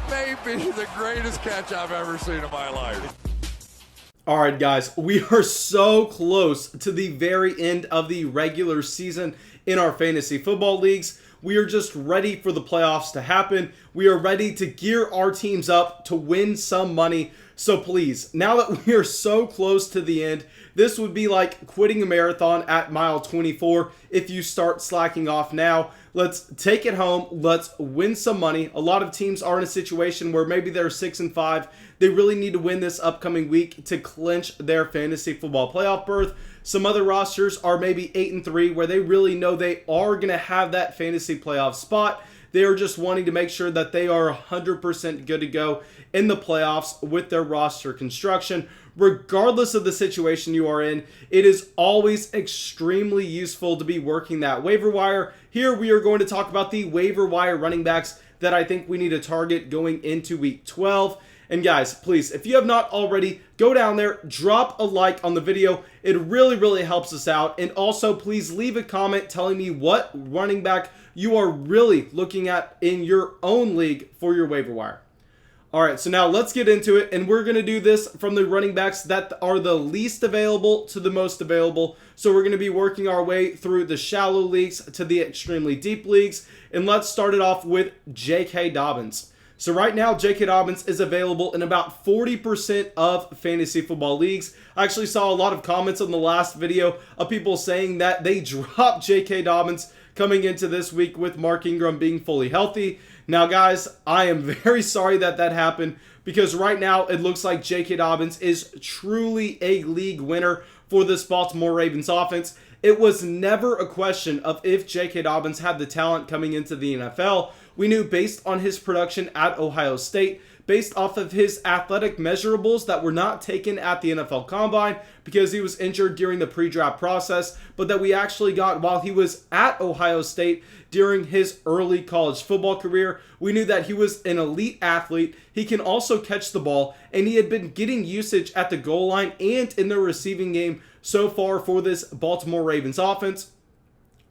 That may be the greatest catch I've ever seen in my life. All right, guys, we are so close to the very end of the regular season in our fantasy football leagues. We are just ready for the playoffs to happen. We are ready to gear our teams up to win some money. So please, now that we are so close to the end, this would be like quitting a marathon at mile 24 if you start slacking off now. Let's take it home. Let's win some money. A lot of teams are in a situation where maybe they're 6-5. They really need to win this upcoming week to clinch their fantasy football playoff berth. Some other rosters are maybe 8-3, where they really know they are going to have that fantasy playoff spot. They are just wanting to make sure that they are 100% good to go in the playoffs with their roster construction. Regardless of the situation you are in, it is always extremely useful to be working that waiver wire. Here we are going to talk about the waiver wire running backs that I think we need to target going into week 12. And guys, please, if you have not already, go down there, drop a like on the video. It really helps us out. And also, please leave a comment telling me what running back you are really looking at in your own league for your waiver wire. All right, so now let's get into it, and we're going to do this from the running backs that are the least available to the most available. So we're going to be working our way through the shallow leagues to the extremely deep leagues, and let's start it off with J.K. Dobbins. So right now, J.K. Dobbins is available in about 40% of fantasy football leagues. I actually saw a lot of comments on the last video of people saying that they dropped J.K. Dobbins coming into this week with Mark Ingram being fully healthy. Now, guys, I am very sorry that happened, because right now it looks like J.K. Dobbins is truly a league winner for this Baltimore Ravens offense. It was never a question of if J.K. Dobbins had the talent coming into the NFL. We knew based on his production at Ohio State, based off of his athletic measurables that were not taken at the NFL Combine because he was injured during the pre-draft process, but that we actually got while he was at Ohio State during his early college football career. We knew that he was an elite athlete. He can also catch the ball, and he had been getting usage at the goal line and in the receiving game so far for this Baltimore Ravens offense.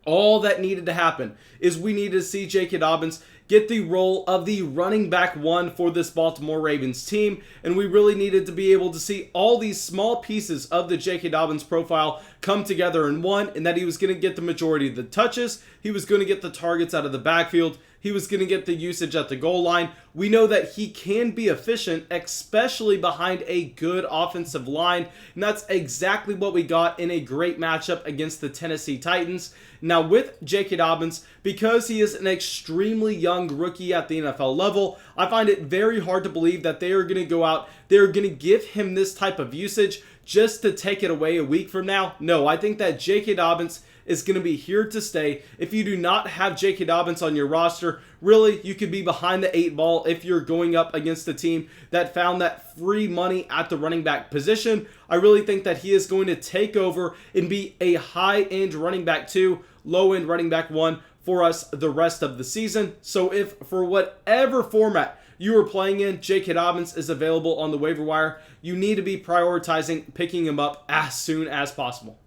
All that needed to happen is we needed to see J.K. Dobbins get the role of the running back one for this Baltimore Ravens team, and we really needed to be able to see all these small pieces of the J.K. Dobbins profile come together in one, and that he was going to get the majority of the touches, he was going to get the targets out of the backfield, he was going to get the usage at the goal line. We know that he can be efficient, especially behind a good offensive line, and that's exactly what we got in a great matchup against the Tennessee Titans. Now with J.K. Dobbins, because he is an extremely young rookie at the NFL level, I find it very hard to believe that they are going to go out, they're going to give him this type of usage just to take it away a week from now. No, I think that J.K. Dobbins is going to be here to stay. If you do not have J.K. Dobbins on your roster, really, you could be behind the 8 ball if you're going up against a team that found that free money at the running back position. I really think that he is going to take over and be a high-end running back 2, low-end running back 1 for us the rest of the season. So if for whatever format you are playing in, J.K. Dobbins is available on the waiver wire, you need to be prioritizing picking him up as soon as possible.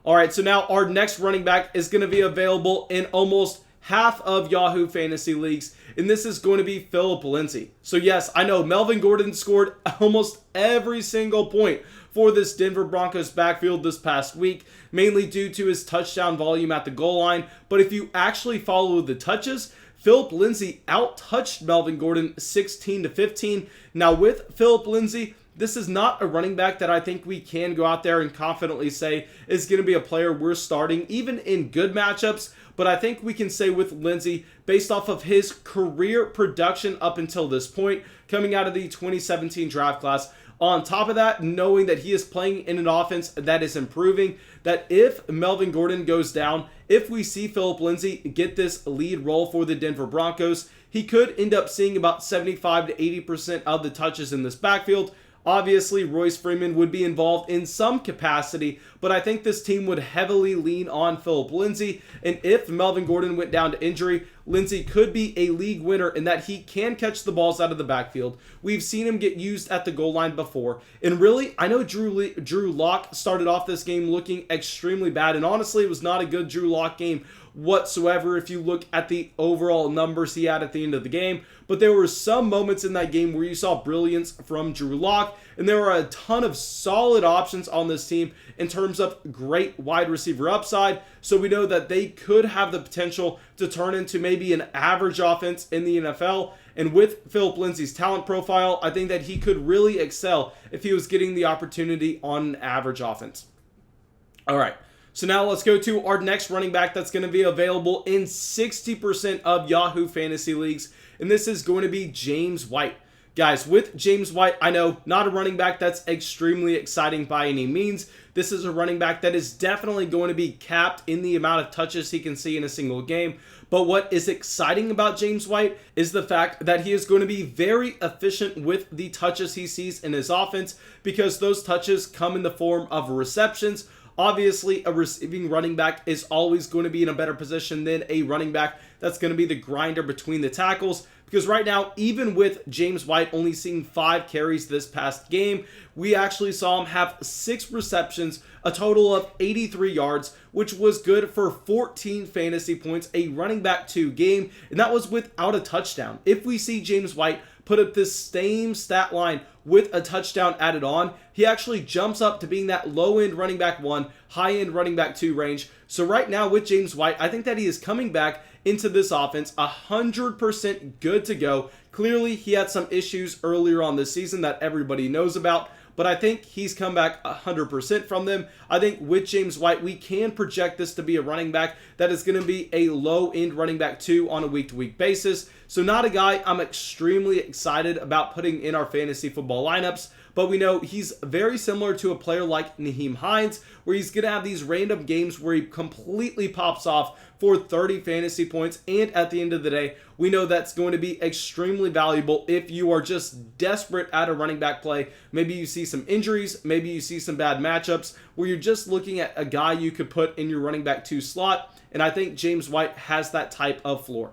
All right, so now our next running back is going to be available in almost half of Yahoo Fantasy Leagues, and this is going to be Phillip Lindsay. So yes, I know Melvin Gordon scored almost every single point for this Denver Broncos backfield this past week, mainly due to his touchdown volume at the goal line. But if you actually follow the touches, Phillip Lindsay out-touched Melvin Gordon 16-15. Now with Phillip Lindsay, this is not a running back that I think we can go out there and confidently say is going to be a player we're starting, even in good matchups. But I think we can say with Lindsay, based off of his career production up until this point, coming out of the 2017 draft class, on top of that, knowing that he is playing in an offense that is improving, that if Melvin Gordon goes down, if we see Phillip Lindsay get this lead role for the Denver Broncos, he could end up seeing about 75 to 80% of the touches in this backfield. Obviously, Royce Freeman would be involved in some capacity, but I think this team would heavily lean on Phillip Lindsay. And if Melvin Gordon went down to injury, Lindsay could be a league winner in that he can catch the balls out of the backfield. We've seen him get used at the goal line before. And really, I know Drew Lock started off this game looking extremely bad, and honestly, it was not a good Drew Lock game whatsoever if you look at the overall numbers he had at the end of the game. But there were some moments in that game where you saw brilliance from Drew Lock, and there were a ton of solid options on this team in terms of great wide receiver upside. So we know that they could have the potential to turn into maybe an average offense in the NFL. And with Phillip Lindsay's talent profile, I think that he could really excel if he was getting the opportunity on an average offense. All right, so now let's go to our next running back that's going to be available in 60% of Yahoo Fantasy Leagues, and this is going to be James White. Guys, with James White, I know not a running back that's extremely exciting by any means. This is a running back that is definitely going to be capped in the amount of touches he can see in a single game. But what is exciting about James White is the fact that he is going to be very efficient with the touches he sees in his offense, because those touches come in the form of receptions. Obviously, a receiving running back is always going to be in a better position than a running back that's going to be the grinder between the tackles. Because right now, even with James White only seeing 5 carries this past game, we actually saw him have 6 receptions, a total of 83 yards, which was good for 14 fantasy points, a running back 2 game, and that was without a touchdown. If we see James White put up this same stat line with a touchdown added on, he actually jumps up to being that low-end running back 1, high-end running back 2 range. So right now with James White, I think that he is coming back into this offense 100% good to go. Clearly, he had some issues earlier on this season that everybody knows about, but I think he's come back 100% from them. I think with James White, we can project this to be a running back that is going to be a low-end running back 2 on a week-to-week basis. So not a guy I'm extremely excited about putting in our fantasy football lineups, but we know he's very similar to a player like Nyheim Hines, where he's going to have these random games where he completely pops off for 30 fantasy points, and at the end of the day, we know that's going to be extremely valuable if you are just desperate at a running back play. Maybe you see some injuries, maybe you see some bad matchups, where you're just looking at a guy you could put in your running back 2 slot, and I think James White has that type of floor.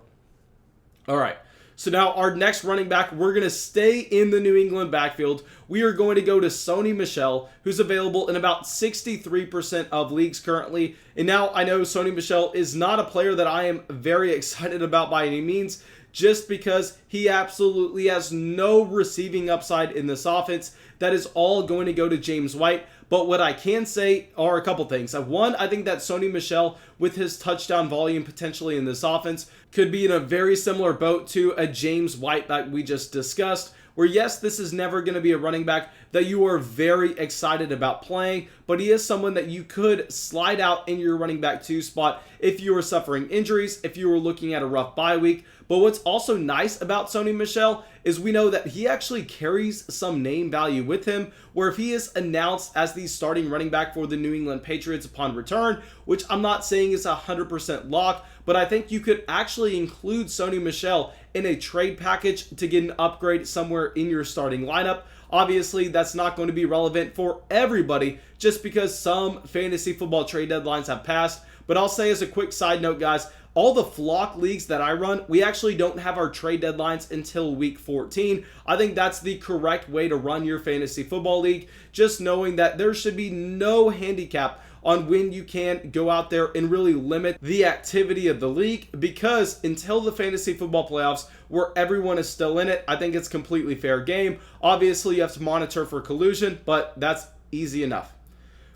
All right. So now our next running back, we're going to stay in the New England backfield. We are going to go to Sony Michel, who's available in about 63% of leagues currently. And now I know Sony Michel is not a player that I am very excited about by any means, just because he absolutely has no receiving upside in this offense. That is all going to go to James White. But what I can say are a couple things. One, I think that Sony Michel, with his touchdown volume potentially in this offense, could be in a very similar boat to a James White that we just discussed, where yes, this is never going to be a running back that you are very excited about playing, but he is someone that you could slide out in your running back 2 spot if you were suffering injuries, if you were looking at a rough bye week. But what's also nice about Sony Michel is we know that he actually carries some name value with him, where if he is announced as the starting running back for the New England Patriots upon return, which I'm not saying is 100% lock, but I think you could actually include Sony Michel in a trade package to get an upgrade somewhere in your starting lineup. Obviously, that's not going to be relevant for everybody just because some fantasy football trade deadlines have passed. But I'll say as a quick side note, guys, all the flock leagues that I run, we actually don't have our trade deadlines until week 14. I think that's the correct way to run your fantasy football league, just knowing that there should be no handicap on when you can go out there and really limit the activity of the league, because until the fantasy football playoffs, where everyone is still in it, I think it's completely fair game. Obviously, you have to monitor for collusion, but that's easy enough.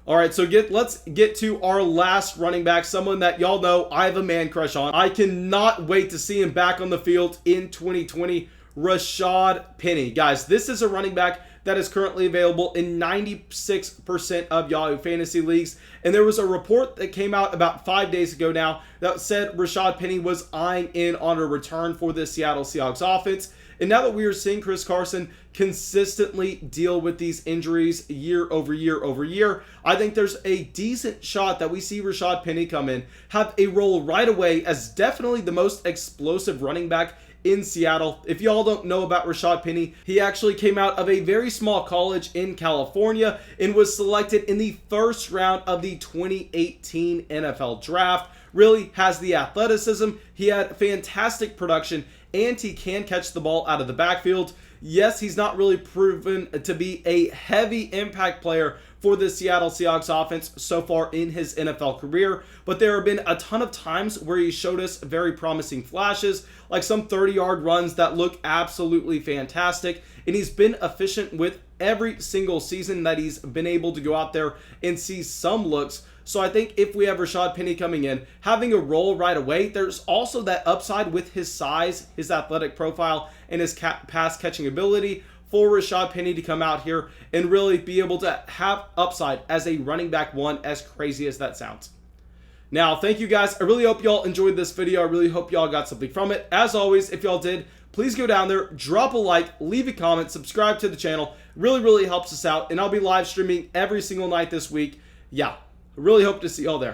All right, so let's get to our last running back, someone that y'all know I have a man crush on. I cannot wait to see him back on the field in 2020, Rashaad Penny. Guys, this is a running back that is currently available in 96% of Yahoo Fantasy Leagues. And there was a report that came out about 5 days ago now that said Rashaad Penny was eyeing in on a return for the Seattle Seahawks offense. And now that we are seeing Chris Carson consistently deal with these injuries year over year over year, I think there's a decent shot that we see Rashaad Penny come in, have a role right away as definitely the most explosive running back in Seattle. If y'all don't know about Rashaad Penny, he actually came out of a very small college in California and was selected in the first round of the 2018 NFL Draft. Really has the athleticism, he had fantastic production, and he can catch the ball out of the backfield. Yes, he's not really proven to be a heavy impact player for the Seattle Seahawks offense so far in his NFL career, but there have been a ton of times where he showed us very promising flashes, like some 30-yard runs that look absolutely fantastic, and he's been efficient with every single season that he's been able to go out there and see some looks. So I think if we have Rashaad Penny coming in, having a role right away, there's also that upside with his size, his athletic profile, and his pass catching ability for Rashaad Penny to come out here and really be able to have upside as a running back one, as crazy as that sounds. Now, thank you guys. I really hope y'all enjoyed this video. I really hope y'all got something from it. As always, if y'all did, please go down there, drop a like, leave a comment, subscribe to the channel. Really helps us out, and I'll be live streaming every single night this week. Yeah, I really hope to see y'all there.